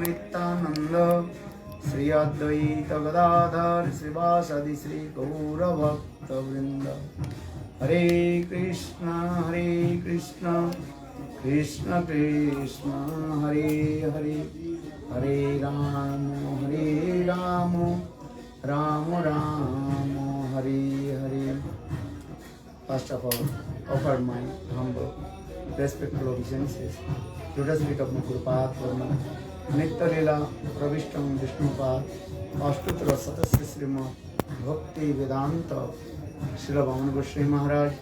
Nityananda Sri Advaita Gadadhar Srivasadi Sri Gaura Bhakta Vrinda Hare Krishna Krishna Krishna Hare Hare Hare Rama Rama Rama Hare Hare. First of all, offer my humble, respectful obeisances to the feet of my Gurupad Varma, Nitya-lila Pravishtam Vishnupad, Ashtutra Satasya Srimad Bhakti Vedanta Srila Bhagavan Goswami Maharaj,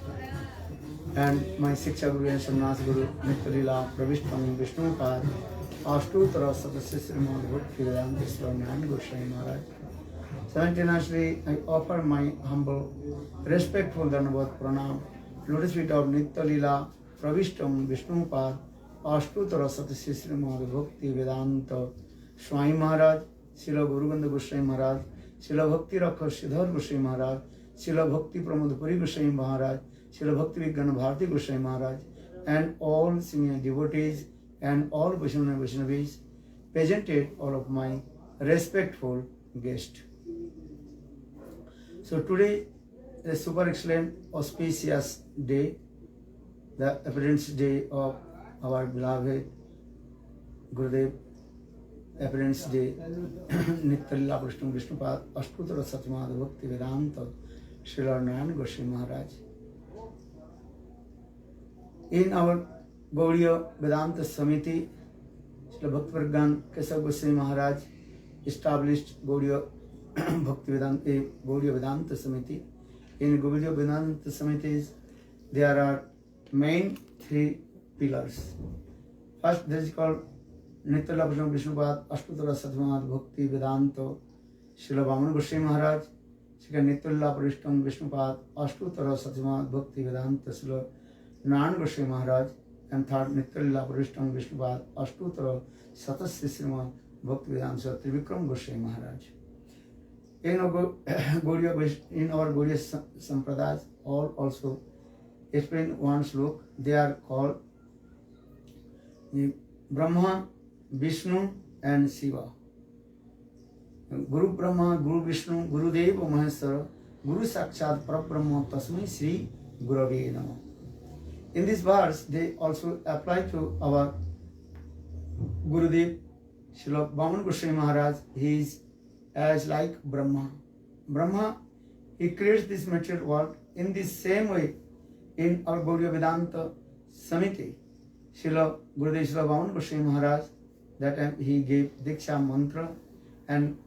and my Shiksha Guru and Sannyas Guru, Nitya-lila Pravishtam Vishnupad, Ashtutra Satasya Srimad Bhakti Vedanta Srila Narayana Goswami Maharaj. Simultaneously, I offer my humble, respectful Dhanavad Pranam, lotus feet of Nitya-lila Pravishtam Vishnupad, Ashtutara Satasya Srimad Bhakti Vedanta Swami Maharaj, Srila Guruganda Goswami Maharaj, Srila Bhakti Rakha Siddhar Goswami Maharaj, Srila Bhakti Pramod Puri Goswami Maharaj, Srila Bhakti Vignana Bharati Goswami Maharaj, and all senior devotees and all Vaishnavis, presented all of my respectful guests. So today is a super excellent, auspicious day, the appearance day of our beloved Gurudev, appearance day, Nitya-lila Pravishtam Vishnupad, Ashtutra Satyamad Bhakti Vedanta, Srila Narayana Goswami Maharaj. In our Gaudiya Vedanta Samiti, Srila Bhakti-Pragan Keshav Goswami Maharaj established Gaudiya Gaudiya Vedanta Samiti. In Gaudiya Vedanta Samitis, there are main three pillars. First, this is called Nitya-lila Pravishtam Vishnupad, Ashtutra Satyamad Bhakti Vedanta, Srila Bhagavan Goswami Maharaj. Second, Nitya-lila Pravishtam Vishnupad, Ashtutra Satyamad Bhakti Vedanta, Srila Narayana Goswami Maharaj. And third, Nitya-lila Pravishtam Vishnupad, Ashtutra Satasya Srimad Bhakti Vedanta, Trivikram Goswami Maharaj. In our Gaudiya Sampradayas, all also explain one slok. They are called Brahma, Vishnu and Shiva. Guru Brahma, Guru Vishnu, Guru Deva Maheshwara, Guru Sakshat Parabrahma Tasmai Sri Gurave Namah. In this verse, they also apply to our Gurudev, Srila Bhagavan Goswami Maharaj. He is as like Brahma. Brahma, he creates this material world. In the same way, in our Gaudiya Vedanta Samiti, Srila Gurudev Srila Bhagavan Goswami Maharaj, that time he gave Diksha mantra and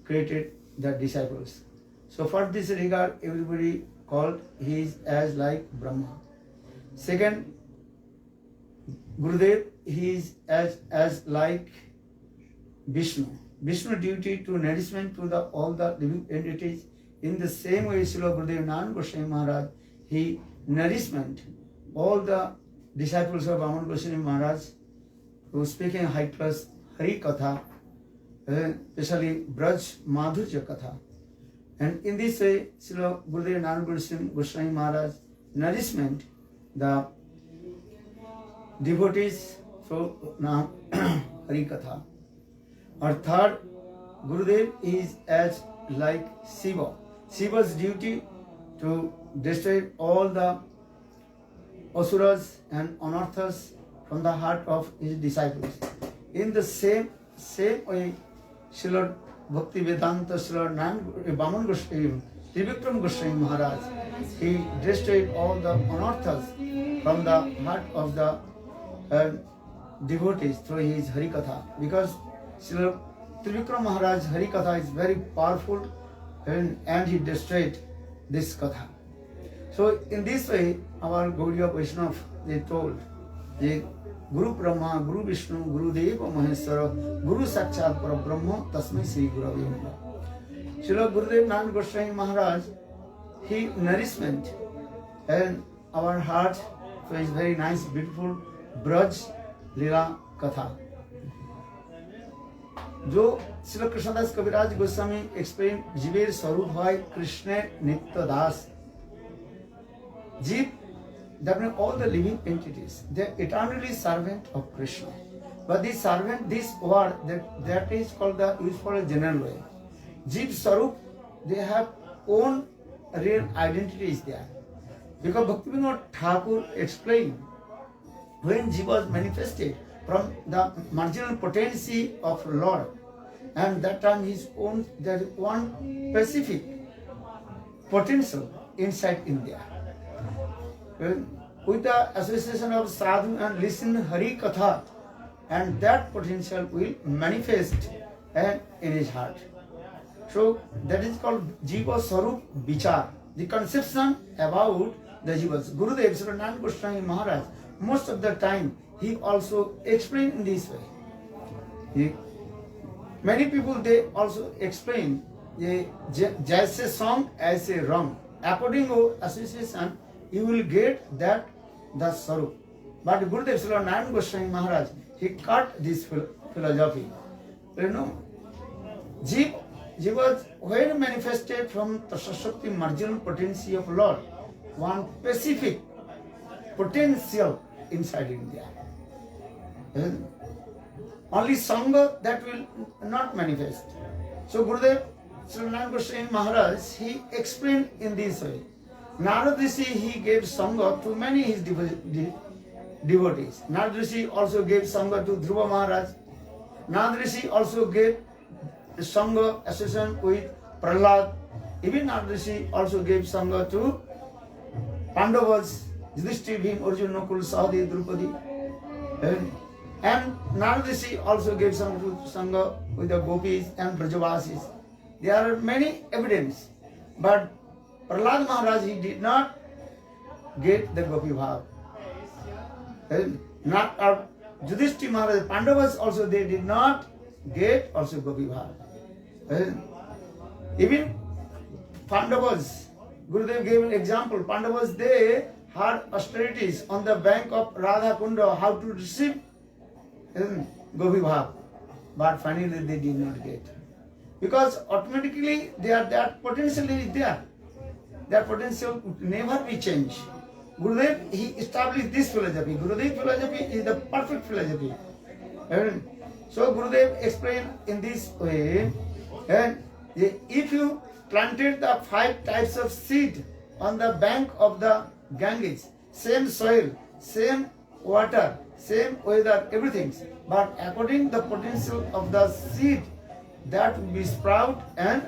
created the disciples. So for this regard, everybody called he is as like Brahma. Second, Gurudev, he is as like Vishnu. Vishnu duty to nourishment to all the living entities. In the same way, Srila Gurudev Narayana Goswami Maharaj, he nourishment all the disciples of Bhagavan Goswami Maharaj who speaking high class Hari Katha, especially Vraj-Madhurya-katha. And in this way, Srila Gurudev Narayana Goswami Maharaj nourishment the devotees through Hari Katha. Or third, Gurudev is as like Shiva. Shiva's duty to destroy all the asuras and anarthas from the heart of his disciples. In the same way, Srila Bhakti Vedanta, Srila Bhagavan Goswami, Trivikram Goswami Maharaj, he destroyed all the anarthas from the heart of the devotees through his Hari Katha. Because Srila Trivikram Maharaj Hari Katha is very powerful and he destroyed this Katha. So in this way, our Gaudiya Vaishnava, they told, the Guru Brahma, Guru Vishnu, Guru Deva Maheshwara, Guru Sakshat Parabrahma, Tasmai Sri Gurave Namah. Srila Gurudev Narayana Goswami Maharaj, he nourishment and our heart, so is very nice, beautiful Vraj-Lila Katha. जो श्री कृष्णदास कविराज Goswami explain जीवेर स्वरूप है कृष्ण नित्य दास. Jeev, that means all the living entities, they are eternally servant of Krishna. But this servant, this word, that is called the used for a general way. Jeev Sarup, they have own real identity is there. Because Bhaktivinoda Thakur explained, when Jiva was manifested from the marginal potency of Lord, and that time his own, there is one specific potential inside India. With the association of sadhu and listen Hari Katha, and that potential will manifest in his heart. So that is called Jiva Sarup Vichar, the conception about the Jivas. Gurudev Srila Gosvami Maharaj, most of the time he also explained in this way. Many people they also explain jaise song as a wrong. According to association, you will get that the Sarup. But Gurudev Srila Goswami Maharaj, he cut this philosophy. You know, Jiva, when manifested from the Shakti marginal potency of Lord, one specific potential inside India. Only Sangha that will not manifest. So Gurudev Srila Goswami Maharaj, he explained in this way. Narad Rishi, he gave Sangha to many his devotees. Narad Rishi also gave Sangha to Dhruva Maharaj. Narad Rishi also gave Sangha association with Prahlad. Even Narad Rishi also gave Sangha to Pandavas, Yudhishthira, Bhim, Arjuna, Nakul, Sahadeva, Draupadi. And Narad Rishi also gave Sangha with the gopis and Vrajavasis. There are many evidence, but Prahlad Maharaj, he did not get the gopi bhav. Not Yudhishthira Maharaj, Pandavas also, they did not get also gopi bhav. Even Pandavas, Gurudev gave an example. Pandavas, they had austerities on the bank of Radha Kunda, how to receive gopi bhav. But finally they did not get. Because automatically that potential is there. That potential would never be changed. Gurudev, he established this philosophy. Gurudev philosophy is the perfect philosophy. So Gurudev explained in this way, and if you planted the 5 types of seed on the bank of the Ganges, same soil, same water, same weather, everything, but according to the potential of the seed, that will be sprout and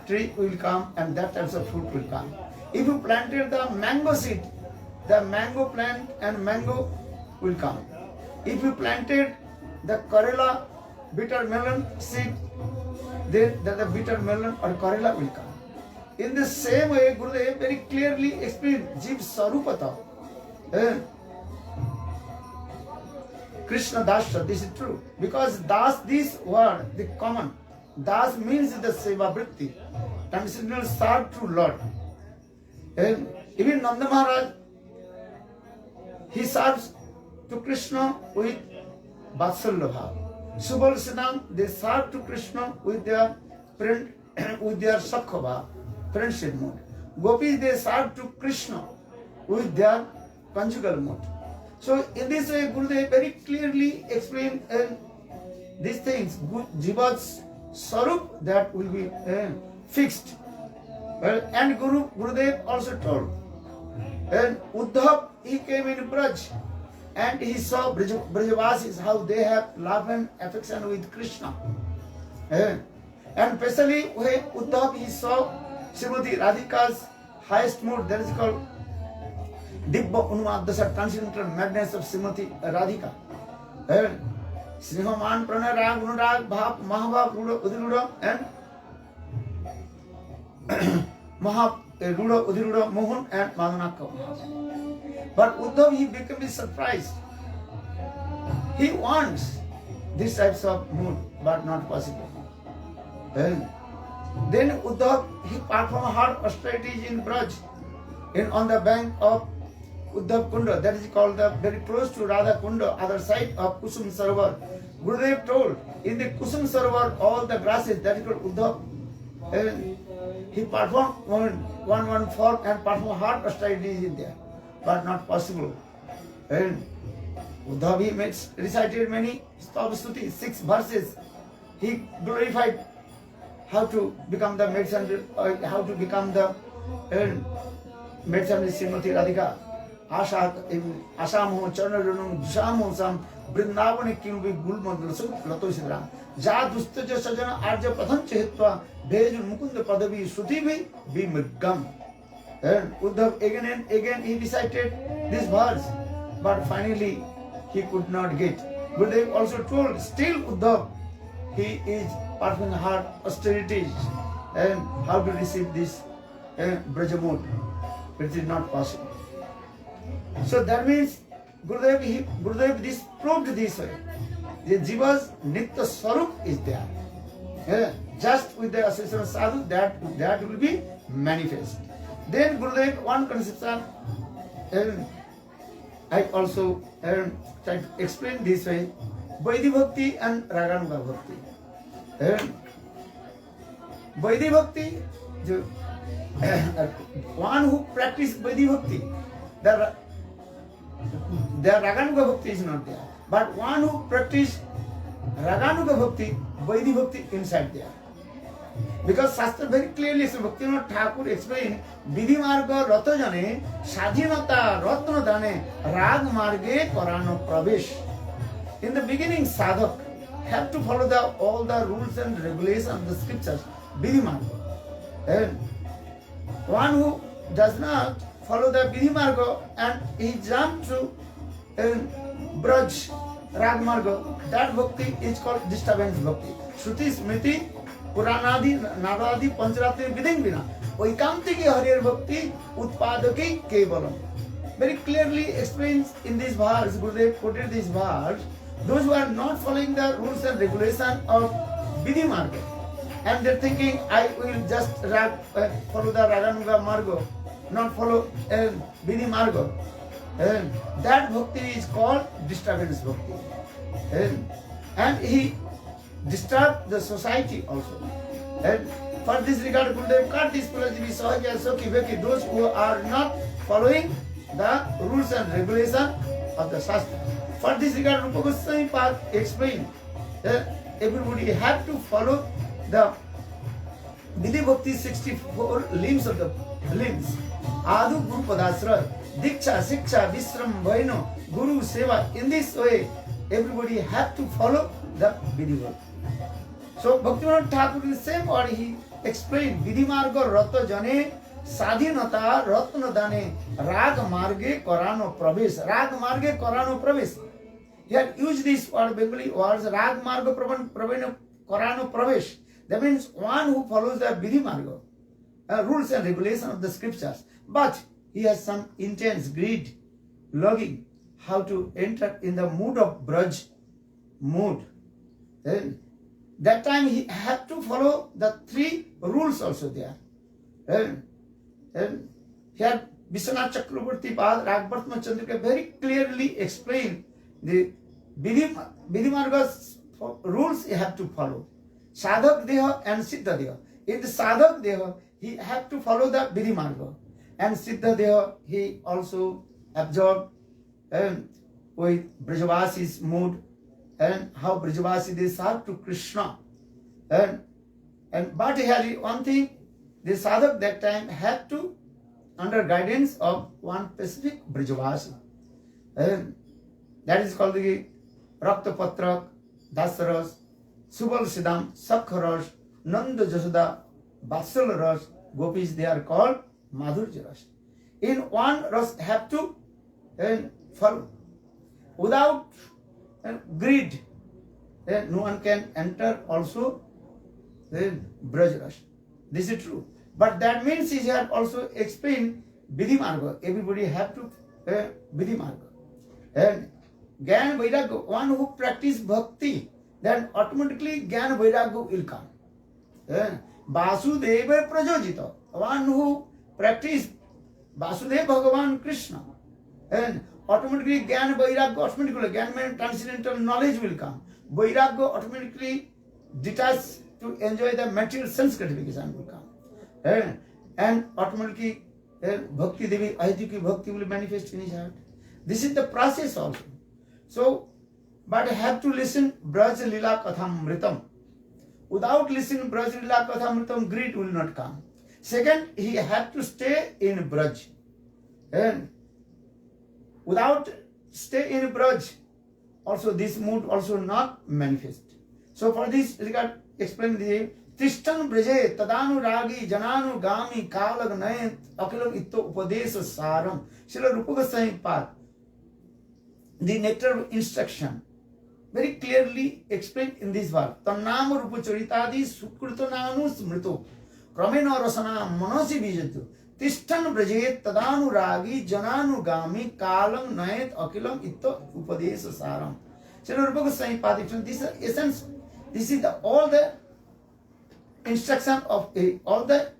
tree will come and that types of fruit will come. If you planted the mango seed, the mango plant and mango will come. If you planted the Kerala bitter melon seed, then the bitter melon or Kerala will come. In the same way, Gurudev very clearly explained Jiv Sarupata. Krishna Dasha, this is true. Because Das, this word, the common, Das means the Seva Vritti, transcendental serve to Lord. And even Nanda Maharaj, he serves to Krishna with Vatsalya Bhav. Subal Siddham, they serve to Krishna with their friend, with their Sakha Bhav, friendship mode. Gopis, they serve to Krishna with their conjugal mode. So in this way, Gurudev very clearly explained these things. Jiva's Sarup, that will be fixed. And Gurudev also told. And Uddhava, he came in Braj and he saw Vrajavasis, how they have love and affection with Krishna. And especially when Uddhava, he saw Srimati Radhika's highest mood, that is called Dibba Unmadasa, transcendental madness of Srimati Radhika. Srihaman Pranay Rag, Unurag, Bhap, Mahabhap, Ruda, Udiruda, and Mahab, Ruda, Udiruda, Mohan, and Madhanaka. But Uddhava, he became surprised. He wants these types of mood, but not possible. Then Uddhava, he performed hard austerities in Braj, on the bank of Uddhava Kunda, that is called very close to Radha Kunda, other side of Kusuma-sarovara. Gurudev told, in the Kusuma-sarovara, all the grasses, that is called Uddhava, he performed one form and performed hard austerities in there, but not possible. Uddhava recited many stutis, 6 verses. He glorified how to become the medicine, how to become the medicine Srimati Radhika. Asamo Charnarunum Jamosam Vrindavana Kimbi Gulmadlasu Latosidram. Ja Dustaja Sajana Arja Patan Chehitwa Bejun Mukunda Padavi Sutibi vidhi-margam. And Uddhav again and again he recited this verse, but finally he could not get. Gurudev also told, still Uddhav, he is performing hard austerities and how to receive this Vraja mode. It is not possible. So that means Gurudev this proved this way. The Jiva's nitya Svarup is there. Just with the association of sadhu, that will be manifest. Then Gurudev, one conception, I also try to explain this way, vidhi-bhakti and raganugas-bhakti. Vidhi-bhakti, one who practices vidhi-bhakti, the raganugas-bhakti is not there. But one who practices raganugas-bhakti, vidhi-bhakti inside there. Because Shastra very clearly says, Bhaktivinoda Thakur explained, vidhi-marga ratajane, sadhinata ratna-dane, raga-marge karano pravesh. In the beginning, sadhak have to follow all the rules and regulations of the scriptures, vidhi-marga. And one who does not follow the vidhi-marga and he jumps to vraja-rasa-katha, that bhakti is called disturbance bhakti. Shruti, Smriti, Puranadi, Naradi, Pancharatri, within Vina. Vaikantiki Harir Bhakti, Utpadaki Kevalam. Very clearly explains in this verse, Gurudev quoted this verse, those who are not following the rules and regulations of vidhi-marga, and they're thinking, I will just follow the raganugas-marga, not follow vidhi-marga. That bhakti is called disturbance bhakti. And he disturbed the society also. And for this regard, Gurudev cut this philosophy, Sahaja, Sokhi, Veki, those who are not following the rules and regulations of the Shastra. For this regard, Rupa Goswami Path explained that everybody have to follow the vidhi-bhakti 64 limbs of the limbs. Adu Guru Padasra, Diksha, Siksha, Visram, Vaino, Guru, Seva. In this way, everybody have to follow the vidhi-bhakti. So Bhaktivinoda Thakur in the same word he explained, vidhi-marga rata jane, sadhinata ratna dane, raga-marge karano pravesh. Raga-marge karano pravesh. He had used this word, Bengali words, raga-marga karano pravesh. That means one who follows the vidhi-marga, rules and regulations of the scriptures. But he has some intense greed, longing, how to enter in the mood of Braj mood. Then that time he had to follow the 3 rules also there. And here Vishwanath Chakravarti Pad, Raga-vartma-candrika very clearly explained the vidhi-marga's rules he had to follow. Sadhak deha and siddha deha. In the sadhak deha, he had to follow the vidhi-marga. And siddha deha, he also absorbed with Vrajavasis mood, and how Vrajavasis they serve to Krishna. But here one thing, the sadhak that time had to under guidance of one specific Vrajavasi. That is called the Raktapatrak, Dasaras, Subal Siddham, Sakharas, Nanda Jasoda, Vatsala Ras, gopis, they are called Madhurya Ras. In one ras have to follow. Without greed, no one can enter also Vraj-rasa. This is true. But that means he has also explained vidhi-marga. Everybody have to vidhi-marga. And Gyan Vairagya, one who practice bhakti, then automatically Gyan Vairagya will come. Vasudeva Prajojita, one who practice Vasudeva Bhagavan Krishna, and automatically Gyan Vairagya, automatically Gyan means transcendental knowledge will come. Vairagya automatically detached to enjoy the material sense gratification will come. And automatically Bhakti Devi, Ahitiki Bhakti will manifest in his heart. This is the process also. So, but have to listen Vraja-rasa-katha. Without listening Vraja-rasa-katha, greed will not come. Second, he had to stay in Braj. And without stay in Braj, also this mood also not manifest. So for this regard, explain the Tishtan Braje Tadanu Ragi Jananu Gami Kalag Nayan Akilam Ito Upadesa Saram Srila rupanugas path. The nectar of instruction very clearly explained in this verse. Tannam rupa charitadi sukritananu smrito kramena rasana manasi bijatu tishtan brajet tadanu ragi jananu gami kalam nayat akilam ito upadesa saram. Srila rupanugas path. This is the essence. This is the all the instruction of all the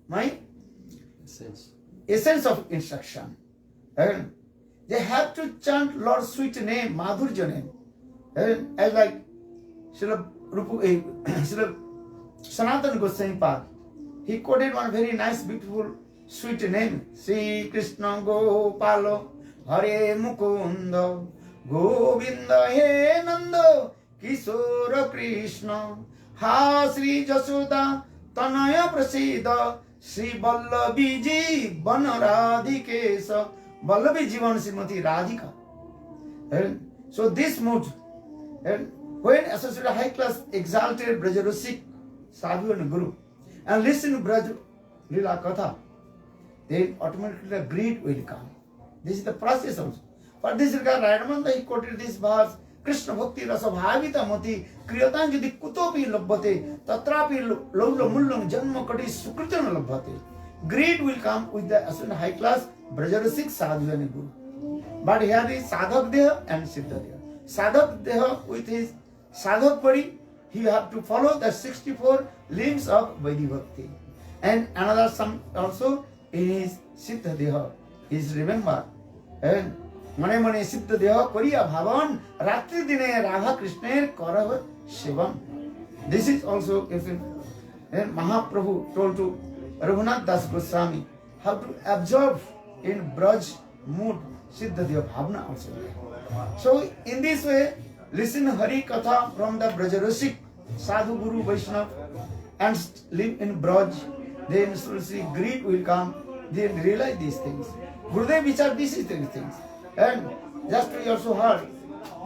my essence of instruction. And they have to chant Lord's sweet name, Madhurja name. And as like Srila Sanatana Goswami path, he quoted one very nice, beautiful, sweet name. Sri Krishna Gopalo Hare Mukunda Govinda He Nanda Kishora Krishna Ha Sri Jasoda Tanaya Prasida Sri Vallabhiji Vanaradhikesa Vallabhi Jivan Srimati Radhika. And so this mood, and when associated high class exalted Vraja-rasic sadhu and guru and listen to Vraja-rasa-katha, then automatically greed will come. This is the process also. For this regard, Ramananda he quoted this verse, Krishna Bhakti Rasa Bhavita Mati Kriyatan Jodi Kutopi Labbhate Tatrapi Lovla Mullam Janma Kati Sukritana Labbhate. Greed will come with the associated high class Vraja-rasic sadhu and guru. But here is sadhak deha and siddha deha. Sadhak deha with his sadhak body, he have to follow the 64 limbs of vidhi-bhakti. And another some also in his siddha deha is remember. And Mane Mane siddha deha kariya bhavan ratri dine Radha Krishna karav shivam. This is also and Mahaprabhu told to Raghunath Das Goswami how to absorb in Braj mood siddha deha bhavna also. So in this way, listen Hari Katha from the Vraja-rasic sadhu guru Vaishnava and live in Braj, then slowly greed will come, then realize these things. Gurudev Vichar, this is these things. And just we also heard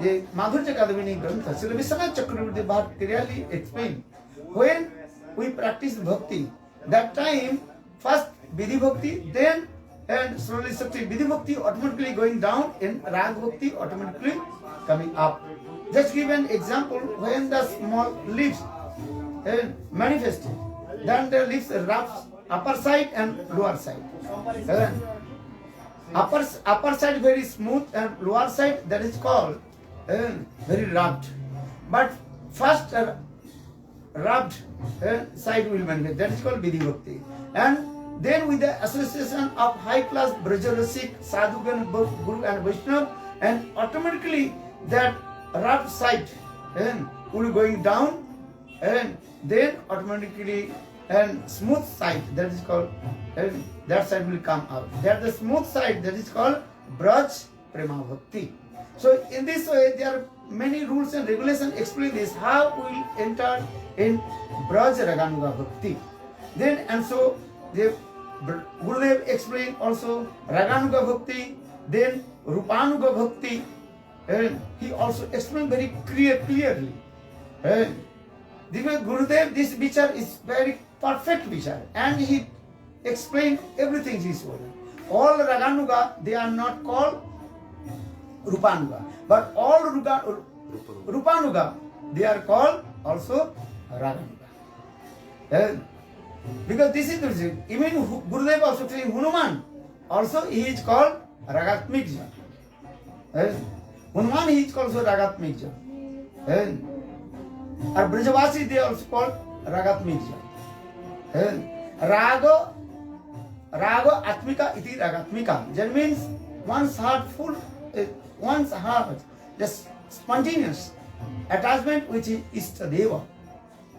the Madhurya Kadavini Grantha, Srila Vishwanath Chakravarti Bhatt clearly explained. When we practice bhakti, that time first vidhi-bhakti, then and slowly Sakti vidhi-bhakti automatically going down and Raga-bhakti automatically coming up. Just give an example when the small leaves manifested, then the leaves wraps upper side and lower side. Upper side very smooth and lower side that is called very rubbed. But first rubbed side will manifest, that is called vidhi-bhakti. And then with the association of high class Vraja-rasic sadhugan guru and Vaishnava, and automatically that rubbed side will going down, and then automatically and smooth side that is called that side will come out. That the smooth side that is called Braj Prema Bhakti. So in this way there are many rules and regulations explain this how we will enter in Vraj-raganuga Bhakti. Then and so the Gurudev explained also Raganuga Bhakti, then Rupanuga Bhakti, and he also explained very clearly. And Gurudev, this vichar is very perfect vichar, and he explained everything this way. All Raganuga, they are not called Rupanuga, but all Rupanuga, they are called also Raganuga. Because this is the reason. Even Gurudev also saying Hanuman, also he is called Ragatmika-janas. Hanuman he is called also Ragatmika-janas. And Vrajavasis they also called Ragatmika-janas. Raga-vartma-candrika iti Ragatmika. That means one's heart full, one's heart, the spontaneous attachment which is Istadeva.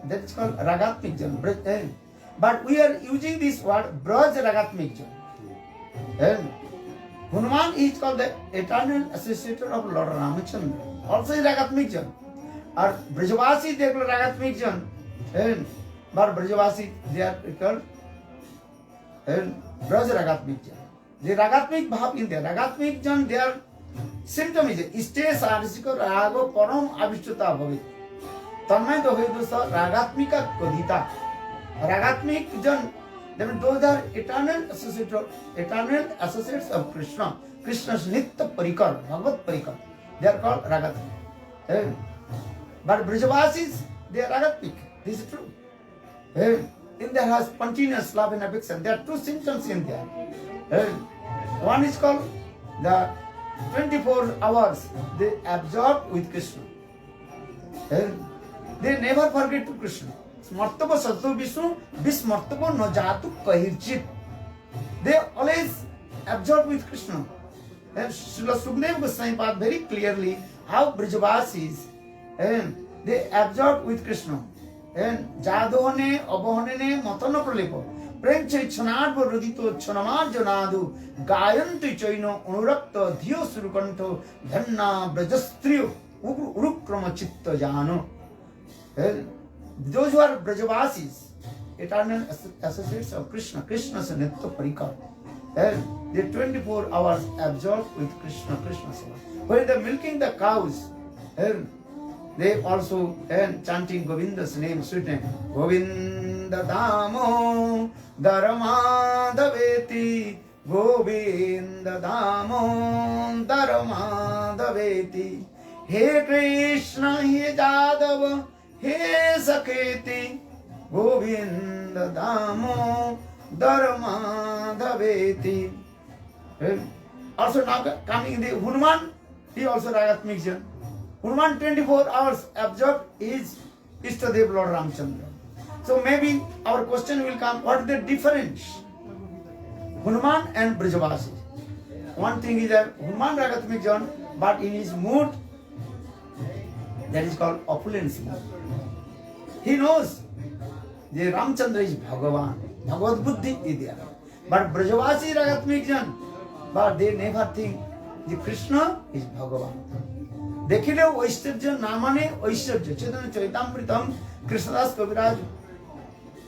That is called Ragatmika-janas. But we are using this word Vraja-ragaatmika-janas. Hanuman is called the eternal associator of Lord Ramachandra. Also is Ragatmik Jan. Or Vrajavasis, they are called Ragatmik Jan. But Vrajavasis, they are called Vraja-ragatmika-janas. The Ragatmik Bhav in there. Ragatmik Jan, their symptom is Iste Sarisiko Rago Param Avishtuta Bhavit. Tanmay Dohedusa Ragatmika-kadita. Ragatmik Jan, those are eternal associates of Krishna. Krishna's nitya-parikaras, bhagavad-parikaras. They are called Ragatmik. But Vrajavasis, they are Ragatmik. This is true. In there has continuous love and affection. There are two symptoms in there. One is called the 24 hours they absorb with Krishna. They never forget to Krishna. Smartabo Sadhu Vishnu, Bismartabo no Jatu Kahirchit. They always absorb with Krishna. And Srila Sukadeva Goswami taught very clearly how Vrajavasis they absorb with Krishna. Jadone, Abohone, Matana Pralepo, Prenche Chanadva Rudito, Chanamar Janadu, Gayanti Choino, Unurakta, Dio Surukanto, Dhanna, Brajastrio, Urukrama Chitta Jano. Those who are Vrajavasis, eternal associates of Krishna, Krishna's nitya-parikaras. They 24 hours absorbed with Krishna, Krishna's love. When they are milking the cows, they also chanting Govinda's name, sweet name. Govinda Damo Dharmadaveti, Govinda Damo Dharmadaveti. He Krishna, He Jadava, He Saketi, Govinda Damo Dharmadaveti. Also now coming the Hanuman, he also Ragatmik Jan. Hanuman 24 hours absorbed is Ishtadev Lord Ramchandra. So maybe our question will come, what is the difference? Hanuman and Vrajavasis. One thing is that Hanuman Ragatmik Jan, but in his mood, that is called opulence mood. He knows the Ramchandra is Bhagavan, bhagavad-buddhi is there. But Vrajavasi Ragatmik Jan, but they never think the Krishna is Bhagavan. देखिले ऐश्वर्य नामाने ऐश्वर्य चेतन चैतामृतम कृष्णदास कविराज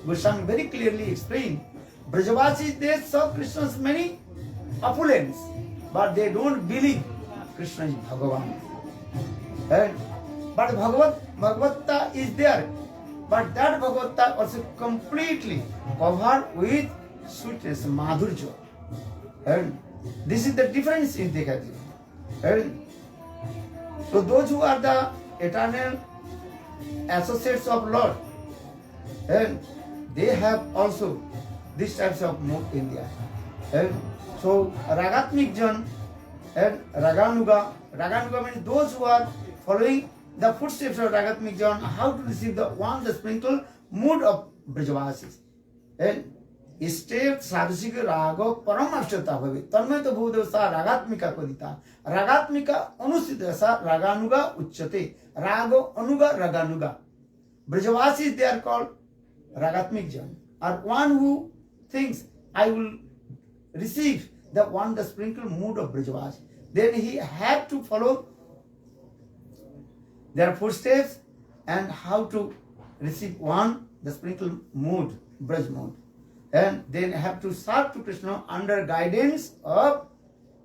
Goswami very clearly explained Vrajavasis they saw Krishna's many opulence but they don't believe Krishna is Bhagavan. But Bhagavata is there, but that Bhagavata also completely covered with sweetness, madhurya. And this is the difference in the category. So those who are the eternal associates of Lord, they have also these types of mood in there. So Ragatmik Jan and Raganuga. Raganuga means those who are following the footsteps of Ragatmik Jan, how to receive the sprinkle mood of Vrajavasis. Step sadhika rago paramashta bhavi. Tanmay bhudavasa ragatmika-kadita. Ragatmika anusitasa raganuga uchyate. Rago anuga raganuga. Vrajavasis they are called Ragatmik Jan. Or one who thinks I will receive the sprinkle mood of Vrajavasis. Then he had to follow their footsteps and how to receive the sprinkle mood, Braj mood. And then have to serve to Krishna under guidance of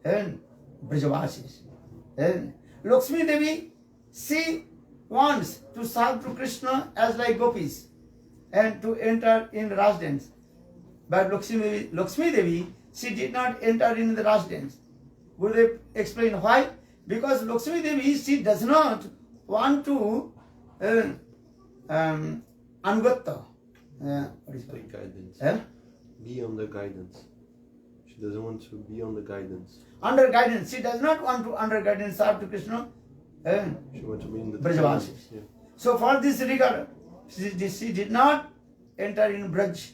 Vrajavasis. And Lakshmi-devi, she wants to serve to Krishna as like gopis and to enter in Raj dance. But Lakshmi-devi, she did not enter in the Raj dance. Would they explain why? Because Lakshmi-devi, she does not want to anugatya. What is it? Guidance. Be under guidance. She doesn't want to be under guidance. Under guidance. She does not want to under guidance serve to Krishna. She wants to be in the Vrajavasis. Yeah. So for this regard, she did not enter in Braj.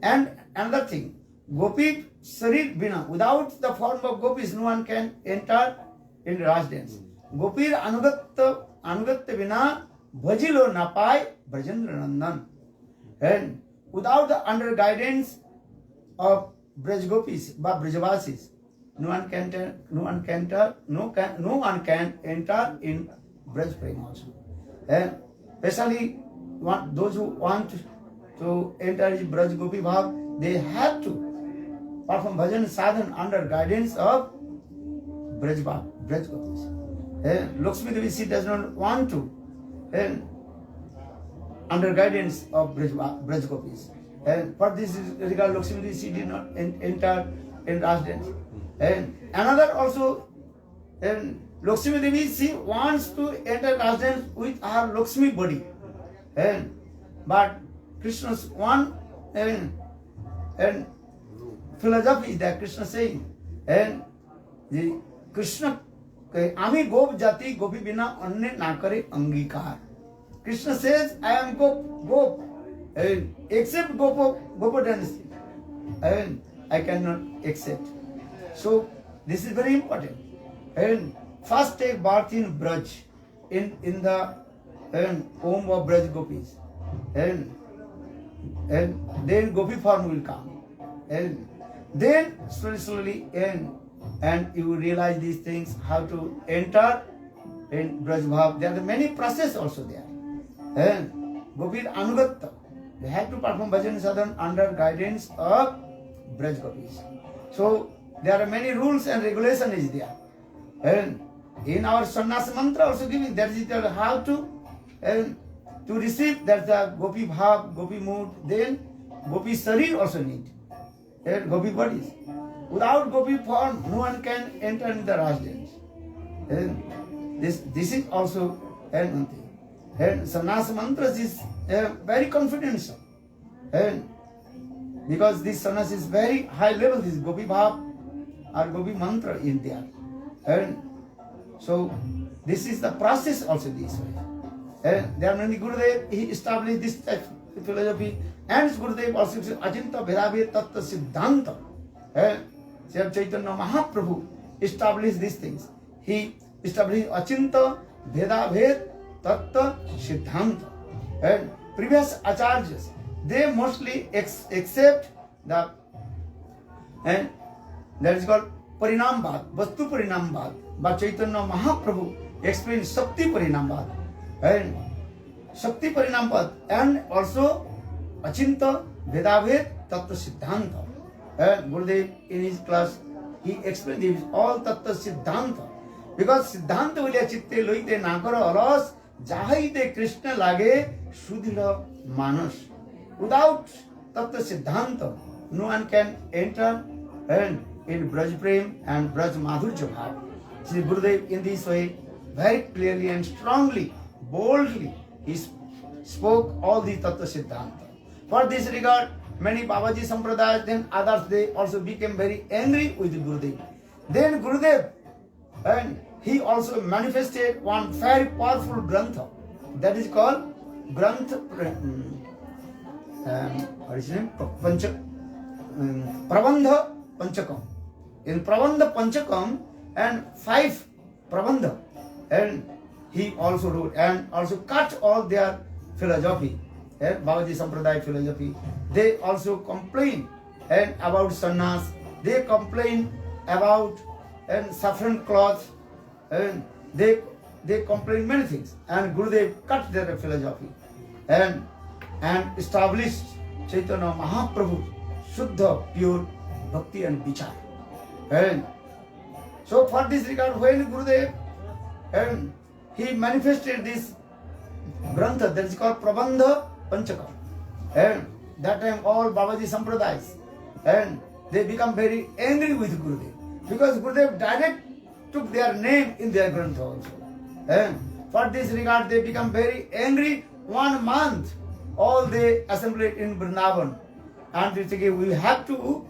And another thing, Gopi Sarir Bina, without the form of gopis, no one can enter in Raj dance. Gopir anugatya Bina Bhajilo Napai Brajendra Nandan. And without the under guidance of Braj Gopis, Vrajavasis, no one can enter in Braj Prem also. And especially those who want to enter in Braj Gopi Bhav, they have to perform bhajan sadhan under guidance of Braj Gopis. Lakshmi-devi, she does not want to under guidance of Braj Gopis. And for this regard, Lakshmi-devi, she did not enter in residence. And another also, Lakshmi-devi, she wants to enter residence with her Lakshmi body. But Krishna's one and philosophy is that Krishna saying, and the Krishna, Ami Gop Jati Gopi Bina Anne Nakare Angikar. Krishna says, I am Gop, except Gopa dynasty, and I cannot accept. So this is very important. And first take birth in Braj, in the home of Braj Gopis, and then Gopi form will come, and then slowly and you will realize these things, how to enter in Braj Bhav. There are many processes also there. And Gopir anugatya, they have to perform bhajan sadhan under guidance of Braj Gopis. So there are many rules and regulations is there. And in our sannyasa mantra also giving, that is how to receive, that's the Gopi Bhav, Gopi mood, then Gopi Sarir also need, and Gopi bodies. Without Gopi form, no one can enter in the residence. And this is also one thing. And sannyasa mantras is very confidential. And because this sannyas is very high level, this Gopi Bhav or Gopi mantra in there. And so this is the process also this way. And there are many Gurudev, he established this type of philosophy, and Gurudev also said Ajinta Bhedabhed Tattva Siddhanta. Sri Chaitanya Mahaprabhu established these things. He established Achinta Bhedabhed Tattva Siddhanta. And previous acharyas, they mostly accept the, and that is called Parinambad, Vastu Parinambad. But Chaitanya Mahaprabhu explained Shakti Parinambad. And Shakti Parinambad, and also Achinta Bhedabhed Tattva Siddhanta. And Gurudev in his class, he explained this all Tattva Siddhanta. Because Siddhanta Vilya Chitte Loite Nakara Alas Jahaite Krishna Lage Sudhila Manas. Without Tattva Siddhanta, no one can enter and in Braj Prem and Braj Madhurya Bhav. Sri Gurudev in this way, very clearly and strongly, boldly, he spoke all the Tattva Siddhanta. For this regard, many Babaji Sampradayas, then others, they also became very angry with Gurudev. Then Gurudev, and he also manifested one very powerful grantha, that is called Grantha, what is his name? Prabandha Panchakam. In Prabandha Panchakam, and 5 Prabandha, and he also wrote and also cut all their philosophy, Babaji Sampradaya philosophy. They also complain and about sannyas, they complain about saffron cloth, and they complain many things. And Gurudev cut their philosophy and established Chaitanya Mahaprabhu, Shuddha, pure bhakti and vichar. And so for this regard, when Gurudev and he manifested this grantha that is called Prabandha Panchakam, and that time all Babaji Sampradayas, and they become very angry with Gurudev, because Gurudev direct took their name in their grantha also. And for this regard, they become very angry. 1 month, all they assembled in Vrindavana, and they say we have to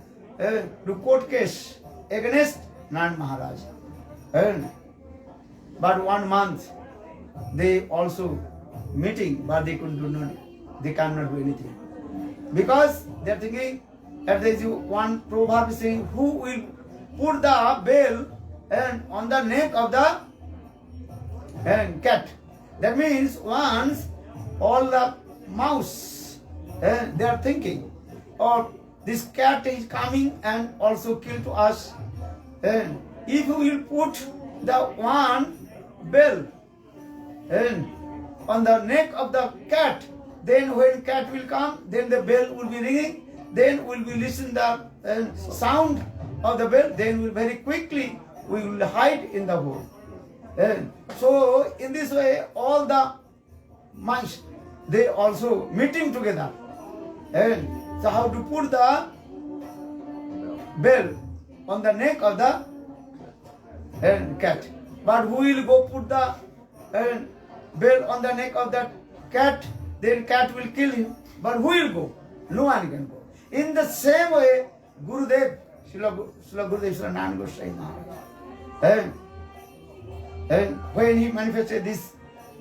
do court case against Narayana Maharaja. And but 1 month they also meeting, but they cannot do anything, because they are thinking, if there is one proverb saying, who will put the bell and on the neck of the cat? That means once all the mouse, they are thinking, or this cat is coming and also kill to us, And if you will put the one bell and on the neck of the cat, then when cat will come, then the bell will be ringing, then will be listen the sound of the bell, then will very quickly we will hide in the hole. And so in this way all the mice, they also meeting together. And so how to put the bell on the neck of the cat. But who will go put the bell on the neck of the cat? Then cat will kill him. But who will go? No one can go. In the same way, Gurudev, Srila Gurudev, Srila Narayana Goswami Maharaja, and when he manifested this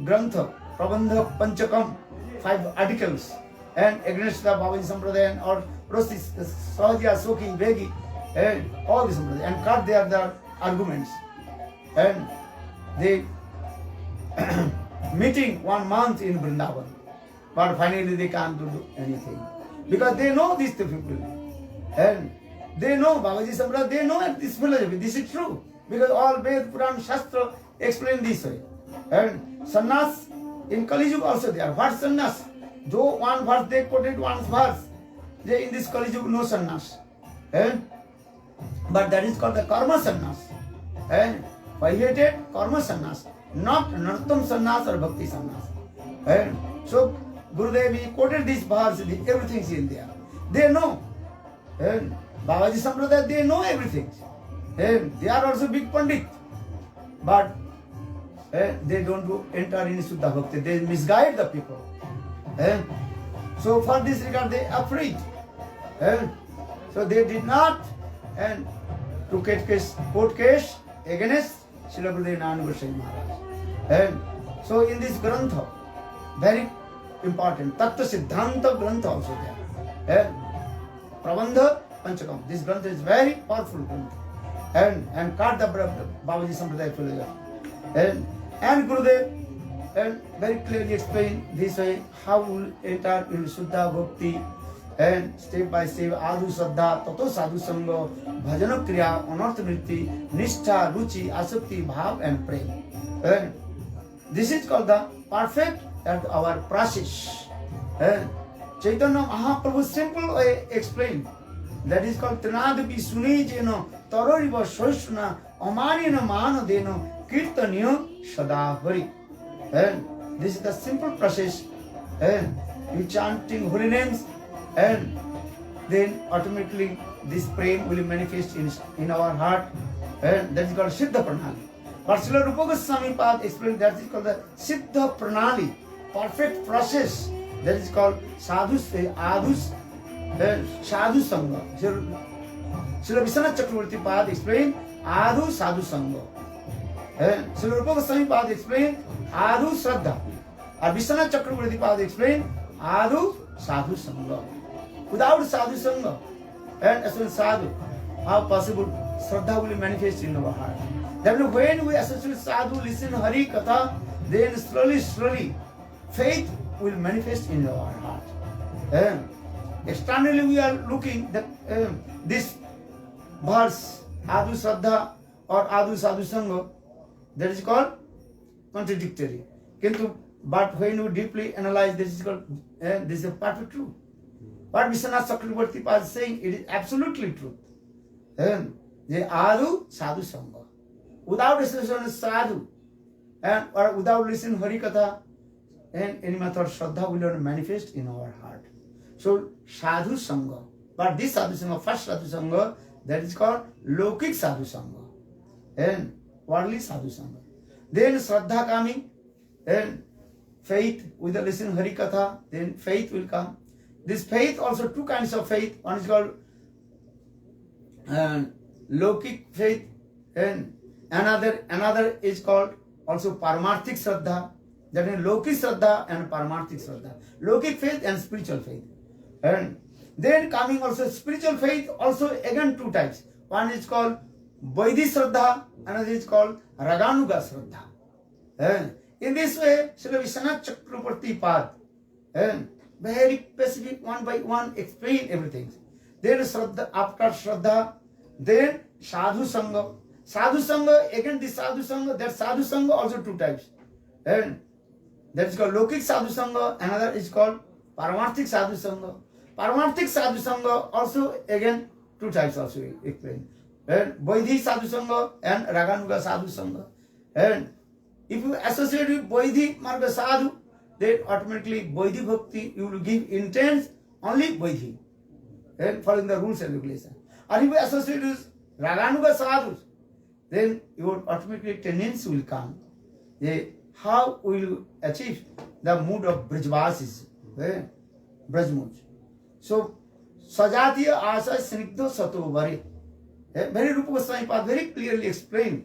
Grantha, Prabandha Panchakam, 5 articles, and against the Babaji Sampradaya or Rosti, Sahajya, Soki, Vegi, and all these Sampradaya, and cut their arguments. And they meeting 1 month in Vrindavana, but finally they can't do anything. Because they know these two people. And they know, Babaji Sampradaya, they know this philosophy, this is true. Because all Ved, Puran, Shastra explain this way. And sannyas in Kali Yuga also there. What sannyas? Though one verse they quoted one verse, they in this Kali Yuga no sannyas. But that is called the karma sannyas. And prohibited karma sannyas, not nartam sannyas or bhakti sannyas. And so Gurudev he quoted this verse, everything is in there. They know. And Babaji Sampradaya, they know everything. And they are also big pandit. But they don't enter in Suddha Bhakti. They misguide the people. So for this regard they are afraid. So they did not to court case against Srila Gurudev Narayana Goswami Maharaj. So in this Grantha, very important, Tattva Siddhanta Grantha also there. Prabandha Panchakam. This Grantha is very powerful Grantha. And cut the Babaji Sampradaya philosophy. And Gurudev very clearly explained this way how we enter in Suddha Bhakti, and step by step Adhu Saddha, Tato Sadhu Sangha, Bhajana Kriya, Anartha Vritti, Nishtha, Ruchi, Asakti, Bhav and Prem. And this is called the perfect at our process. Chaitanya Mahaprabhu simple way explained. That is called Trinadapi Sunejeno, Taroriva Shoshna, Amarina Mana Deno, Kirtanya Sadahari. And this is the simple process. And you chanting holy names, and then automatically this prem will manifest in our heart. And that is called Siddha Pranali. But Srila Rupa Goswami Pad explained that is called the Siddha Pranali, perfect process. That is called Sadhus, Adhus, Sadhu Sangha. Srila Vishwanath Chakravarti Pad explained Adhu Sadhu Sangha. Srila Rupa Goswami Pad explained Adhu Shraddha. And Vishwanath Chakravarti Pad explained Adhu Sadhu Sangha. Without Sadhu Sangha and as well as Sadhu, how possible Shraddha will manifest in our heart. That means when we associate Sadhu, listen Hari Katha, then slowly faith will manifest in our heart. Externally we are looking that this verse Adhu Shraddha or Adhu Sadhu Sangha, that is called contradictory. But when you deeply analyze, this is called this is perfect truth. What Vishwanath Chakravarti Pad is saying, it is absolutely true. The Adhu Sadhu Sangha. Without association of Sadhu or without listening Hari Katha, and any method Shraddha will not manifest in our heart. So Sadhu Sangha. But this Sadhu Sangha, first Sadhu Sangha, that is called Lokik Sadhu Sangha and worldly Sadhu Sangha. Then Shraddha coming, and faith with the listening Hari Katha, then faith will come. This faith also two kinds of faith. One is called Lokik faith, and another is called also Paramarthik Shraddha. That is Lokik Shraddha and Paramarthik Shraddha. Lokik faith and spiritual faith. And then coming also spiritual faith, also again two types. One is called Vaidhi Shraddha, another is called Raganugas Shraddha. In this way, Srila Vishwanath Chakravarti Pad, very specific one by one explain everything. Then Shraddha, after Shraddha, then Sadhu Sangha. Sadhu Sangha, again this Sadhu Sangha, that Sadhu Sangha also two types. And that is called Lokik Sadhu Sangha, another is called Paramarthik Sadhu Sangha. Paramarthik Sadhu Sangha also again two types also explained. And Vaidhi Sadhu Sangha and Raganugas Sadhu Sangha. And if you associate with vidhi-marga sadhu, then automatically vidhi-bhakti, you will give intense only vidhi, and following the rules and regulations. Or if you associate with raganugas sadhus, then your automatically tendency will come. How will you achieve the mood of Vrajavasis, Brajmuj? So, Sajatiya Asa Snigdha Satovare. Very Rupa Goswami very clearly explained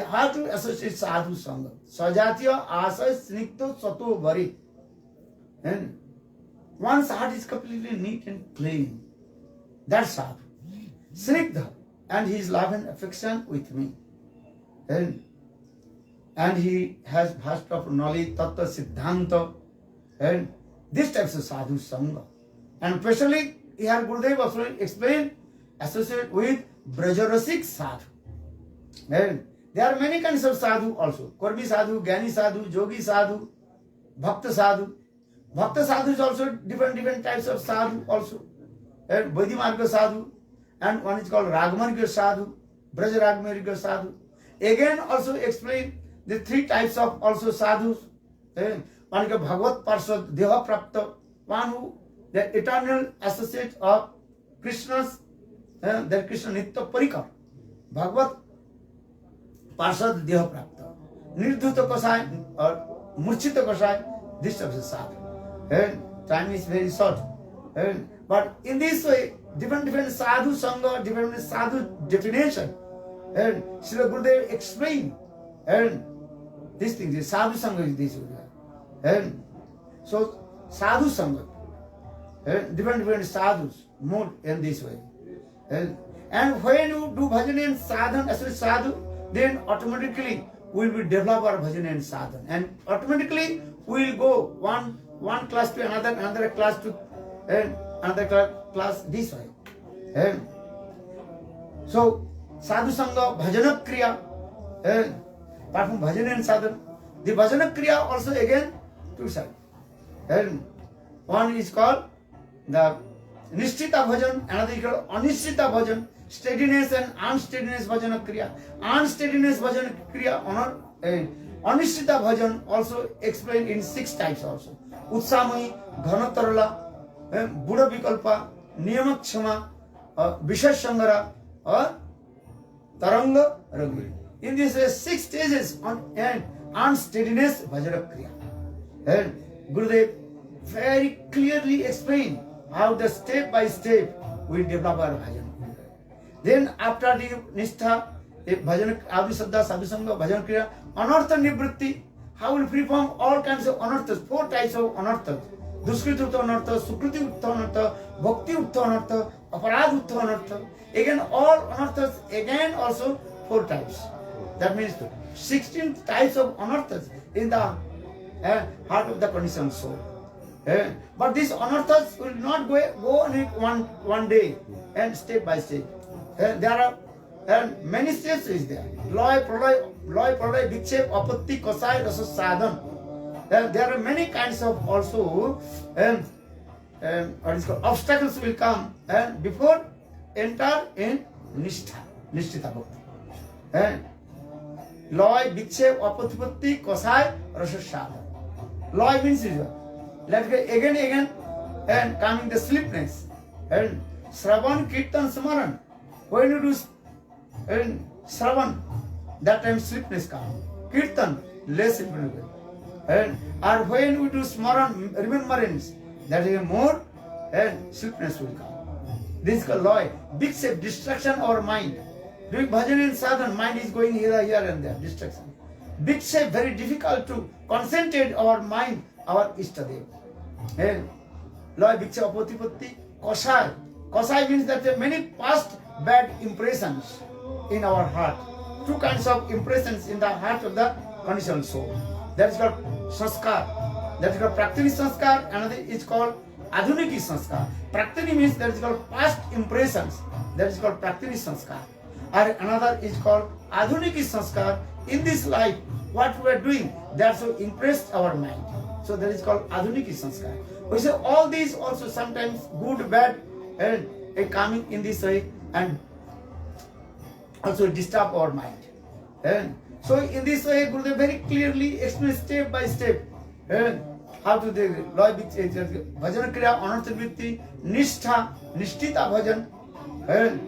how to associate sadhu sangha. Sajatiya Asa Snigdha Satovare. And one's heart is completely neat and clean. That's sadhu. Snigdha, and his love and affection with me. And he has vast of knowledge, tattva, siddhanta, and this types of sadhu sangha. And especially, here Gurudev also explained, associated with vraja-rasic sadhu. And there are many kinds of sadhu also. Kormi sadhu, Gyani sadhu, Yogi sadhu, Bhakta sadhu. Bhakta sadhu is also different types of sadhu also. And vidhi-marga sadhu, and one is called Raga-vartma-candrika sadhu, vraja-rasa-katha sadhu. Again also explain the three types of also sadhus. One is bhagavad-parsad, deha-prapta, one who the eternal associate of Krishna's, that Krishna nitya-parikaras, bhagavad-parsad, deha-prapta, nirdhuta kasai or murchita kasai, this type of sadhu. Time is very short. But in this way, different sadhu sangha, different sadhu definition. And Srila Gurudev explained, and this thing, the sadhu sangha is this way. And so sadhu sangha, different sadhus move in this way. And when you do bhajan and sadhan as a sadhu, then automatically we will develop our bhajan and sadhan. And automatically we will go one class to another class to another class this way. So sadhu sangha, bhajana kriya, apart from bhajan and sadhan, the bhajana kriya also again two sides. And one is called the nishtita bhajan, another is called anishtita bhajan, steadiness and unsteadiness bhajana kriya. Unsteadiness bhajana kriya, anishtita bhajan also explained in 6 types also. Utsamai, ghanatarala, buddha vikalpa, niyamakshama, vishashangara, or taranga ragvi. In these 6 stages on unsteadiness bhajana kriya. And Gurudev very clearly explained how the step by step we develop our bhajan. Then after the nishtha, bhajan, adi saddha, sadhu sangha, bhajan kriya, anartha nivritti, how will perform all kinds of anarthas, 4 types of anarthas. Duskriti uttha anartha, sukriti uttha anartha, bhakti uttha anartha, aparad uttha anartha. Again all anarthas, again also 4 types. That means 16 types of anarthas in the heart of the conditioned soul. But these anarthas will not go on it one day and step by step. There are many steps is there. Loy, pralay, vikshep, apatti, kasai, rasa, sadhan. There are many kinds of also what is called obstacles will come and before enter in nishtita bhakti. Loy, vikshep, apatti, kasai, rasa, sadhan. Loy means let go again and coming the sleepiness. And Shravan, Kirtan, Smaran. When you do Shravan, that time sleepiness comes. Kirtan, less sleepiness. And or when we do Smaran, remembrance, that is more and sleepiness will come. This is called loy. Big step, distraction of our mind. Doing bhajan and sadhan, mind is going here and there, distraction. Big step, very difficult to concentrate our mind, our Ishtadev. And loy, vikshep, apatti, kasai. Kasai means that there are many past bad impressions in our heart. 2 kinds of impressions in the heart of the conditioned soul. That is called sanskar. That is called praktini sanskar. Another is called adhuniki sanskar. Praktini means that is called past impressions. That is called praktini sanskar. Or another is called adhuniki sanskar. In this life, what we are doing, that so impressed our mind. So that is called adhuniki sanskar. We say all these also sometimes good, bad, and coming in this way and also disturb our mind. And so in this way, Gurudev very clearly explains step by step how to the bhajan kriya, anartha vritti, nishtha, nishtita bhajan, and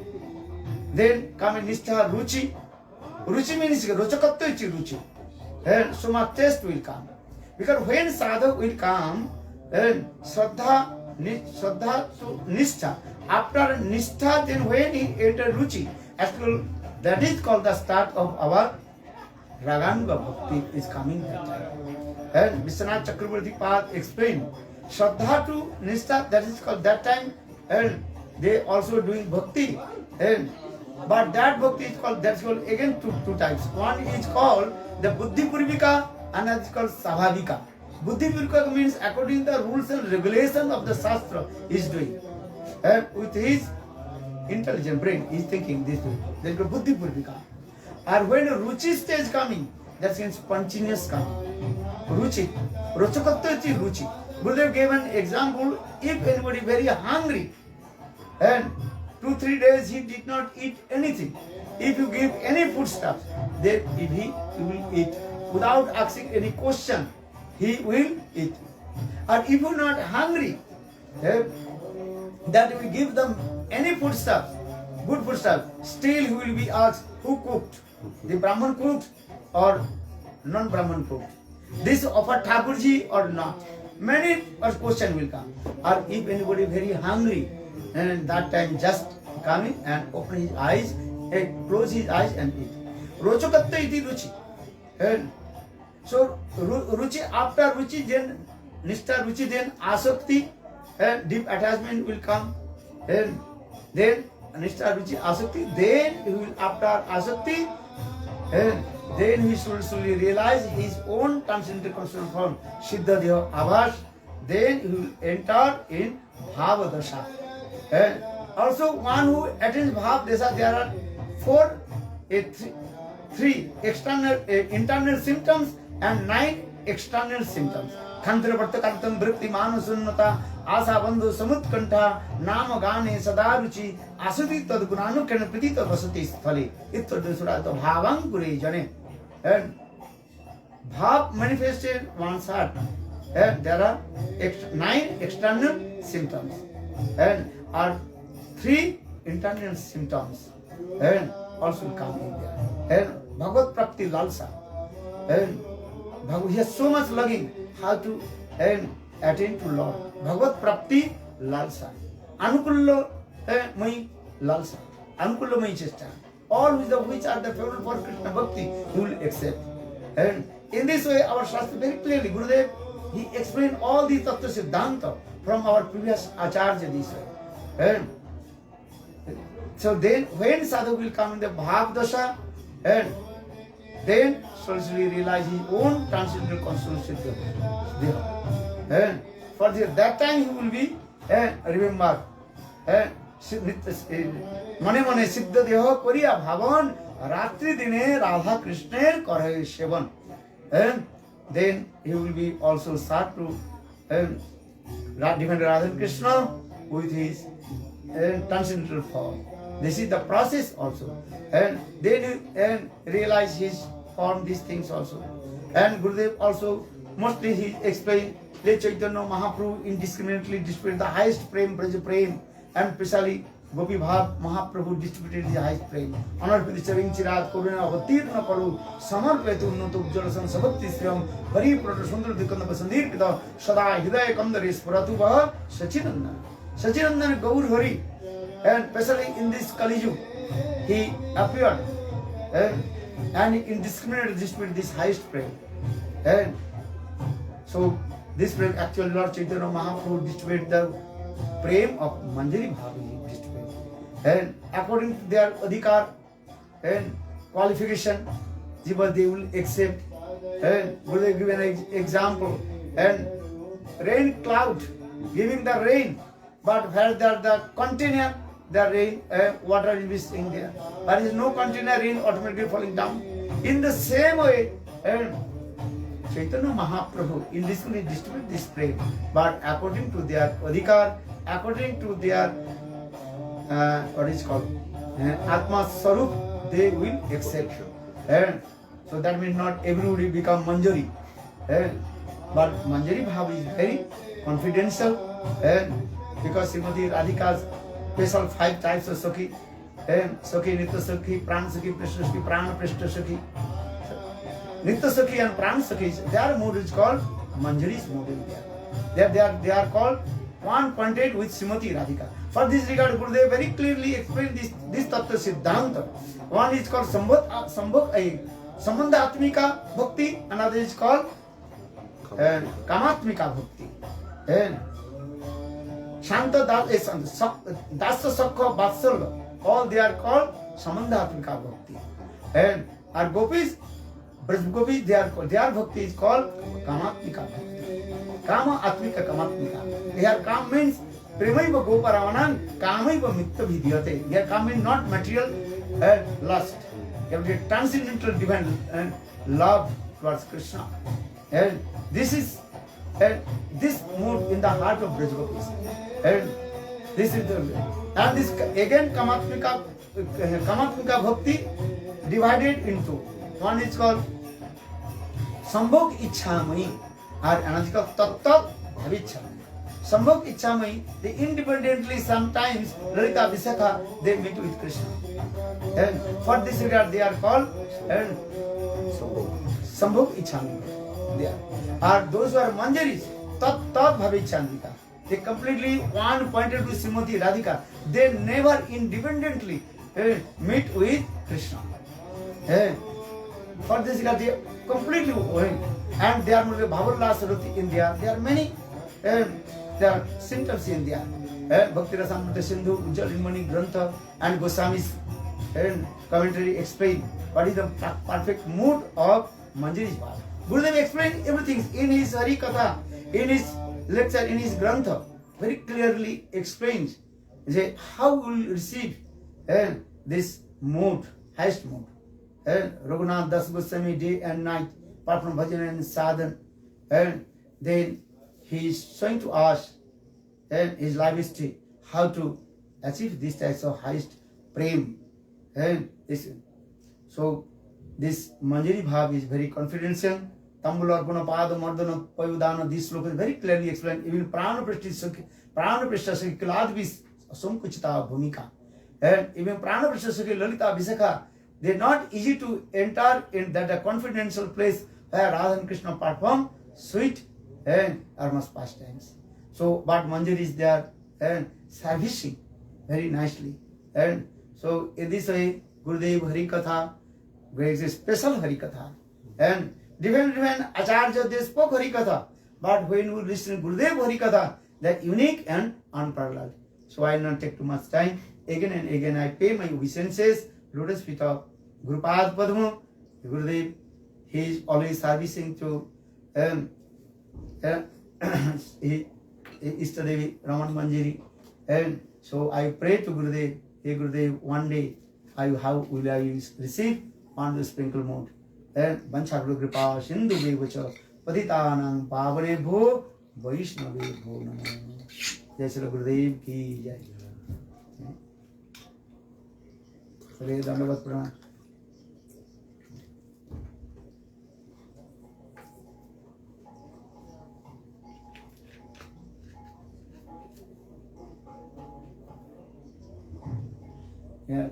then come nishtha, ruchi. Ruchi means rochakatva is ruchi. And so much taste will come. Because when sadhak will come, and shraddha to nishtha. After nishtha, then when he enter ruchi, actually that is called the start of our raganuga bhakti is coming that time. And Vishwanath Chakravarti Pad explained, shraddha to nishtha, that is called that time, and they also doing bhakti. And but that bhakti is called, that's called again two types. One is called the buddhi-purvika, and that is called savadika. Buddhi-purvika means according to the rules and regulations of the shastra he is doing. And with his intelligent brain he is thinking this way. That is called buddhi-purvika. And when a ruchi stage coming, that means spontaneous coming. Ruchi. Rochakatva is ruchi. Gurudev gave an example, if anybody very hungry and 2-3 days he did not eat anything. If you give any foodstuff, then he will eat. Without asking any question, he will eat. And if you are not hungry, that we give them any foodstuff, good foodstuff, still he will be asked, who cooked? The Brahman cooked or non-Brahman cooked? This offered Thakurji or not? Many questions will come. Or if anybody very hungry, and that time just coming and open his eyes, close his eyes and eat. Rochakatva iti ruchi. And so ruchi, after ruchi, then nishtha ruchi, then asakti, and deep attachment will come. And then nishtha ruchi asakti, then he will after asakti, and then he should slowly realize his own transcendental consciousness form, Siddha Deha Abhas, then he will enter in Bhava Dasha. And also one who attains Bhava Dasha, there are three external, internal symptoms and 9 external symptoms. Khandra Vartakartam Vritti Manusunnata Asa Bandhu Samutkanta Nama Gane Sadaruchi Asati Tad Gunanu Kanapitita Vasati Sthali Itta Dusurata Bhavang Gure Jane. And Bhav manifested one's heart. And there are 9 external symptoms and are 3 internal symptoms and also come in there. And Bhagavad Prapti Lalsa. And he has so much longing how to attain to Lord. Bhagavad Prapti Lalsa. Anukulla Mai Lalsa. Anukulla Mai Chesta. All which are the favorite for Krishna Bhakti, he will accept. And in this way, our Shastra very clearly, Gurudev, he explained all these Tattva Siddhanta from our previous Acharya this way. And so then, when sadhu will come in the Bhav Dasha, and then slowly realize his own transcendental consciousness. And for that time, he will be, remember, Mane Mane Siddha Deha Koriya Bhavan Ratri Dine Radha Krishner Karahe Shevan. And then he will be also start to defend Radha Krishna with his transcendental form. This is the process also. And then he realize his form, these things also. And Gurudev also, mostly he explained, let Chaitanya Mahaprabhu indiscriminately distributed the highest prem, Vraja prem, and especially Gopi Bhav Mahaprabhu distributed the highest prem. Anarpiti Charing Chirat Koruna Avatirna Paru Samarpetu Nutu Jalasan Sabati Sriam Hari Prata Sundar Dikanda Pasandir Pita Sada Hidaya Kandari Spuratu Baha Sachinandana. Sachinandana Gaur Hari. And especially in this Kali Yuga, he appeared and indiscriminately distributed this highest prem. And so this prem actually Lord Chaitanya Mahaprabhu distributed the prem of Manjari Bhavi distributed. And according to their adhikar and qualification, they will accept. And Gurudev give an example. And rain cloud giving the rain, but where there the container, the rain, water will be staying there. There is no container, rain automatically falling down. In the same way, Chaitanya Mahaprabhu in this way distribute this prem, but according to their adhikar, according to their what is called Atma Sarup, they will accept. So that means not everybody become Manjari. But Manjari Bhav is very confidential, because Srimati Radhika's special 5 types of Sakhi, Sakhi, Nitya Sakhi, Pran Sakhi, Prishna Sakhi, Prana Prishna Sakhi. Nitya Sakhi and Pran Sakhi, their mode is called Manjari's mode in there. They are called one pointed with Srimati Radhika. For this regard, Gurudev very clearly explained this Tattva Siddhanta. One is called Sambandha-atmika Bhakti, another is called Kamatmika Bhakti. Shanta Dasa Sakha Vatsalya, all they are called Sambandha-atmika Bhakti. And our gopis, Braj gopis, their bhakti is called Kamatmika Bhakti. Kama Atmika Kamatmika. Here Kam means Premaiva Goparavanam, Kamaiva Mitta Vidhyate. Here Kam means not material lust. You have to get transcendental divine love towards Krishna. And this is this mood in the heart of Braj gopis. And this is this again Kamatmika Bhakti divided into one is called Sambhog Ichamai, or another is called Tat Bhavichamai. Sambhog Ichamai, they independently sometimes Lalita Visakha they meet with Krishna. And for this regard they are called Sambhog Ichamai. They are those who are Manjaris, Tat Bhavichandika. They completely one pointed to Srimati Radhika. They never independently meet with Krishna. For this regard they completely going, and there are vraja-rasa-katha in there. There are many there are symptoms in there. Bhakti Rasamrita Sindhu, Ujjalimani Grantha, and Goswami's commentary explain what is the perfect mood of Manjari's Bhav. Gurudev explained everything in his Hari Katha, in his lecture, in his Grantha, very clearly explains how we will receive this mood, highest mood. Raghunath Das Goswami day and night, apart from bhajan and sadhan, and then he is showing to us his life history, how to achieve these types of highest prem. So this Manjari Bhav is very confidential. Tambula Arpana Pada Mardana Payudana, this sloka is very clearly explained. Even Prana Prishta Sakhi Kiladvi Asumkuchita Bhumika. And even Prana Prishta Sakhi Lalita Visakha, they are not easy to enter in that confidential place where Radha and Krishna perform sweet and almost pastimes. So, but Manjari is there and servicing very nicely. And so, in this way, Gurudev Hari Katha, there is a special Hari Katha. And different Acharya, they spoke Hari Katha. But when we listen to Gurudev Hari Katha, they are unique and unparalleled. So, I will not take too much time. Again and again, I pay my obeisances, lotus feet of Gurupad Padma, Gurudev. He is always servicing to Ishtadevi Raman Manjari. And so I pray to Gurudev, hey Gurudev, one day how will I receive on the sprinkle mode. And Vanchakru Kripa Sindhu Devacha Patitanang Pavane Bho Vaishnave Bho Namo. Jai Srila Gurudev Ki Jai. Srila Dandavat Pranam. Yeah.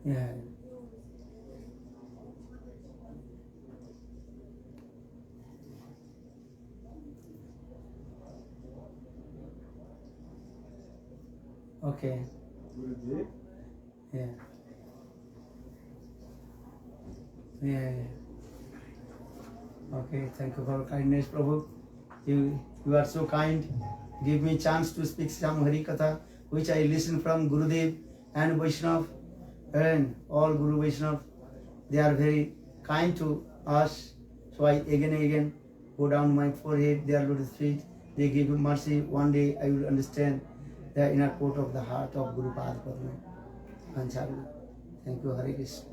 Yeah. Okay. Yeah. Yeah. Okay, thank you for kindness, Prabhu. You are so kind. Give me chance to speak some Hari Katha, which I listen from Gurudev and Vaishnav, and all Guru Vaishnav. They are very kind to us. So I again and again go down my forehead, their lotus feet. They give me mercy. One day I will understand the inner court of the heart of Guru Pad Padma. Ancharu. Thank you, Hare Krishna.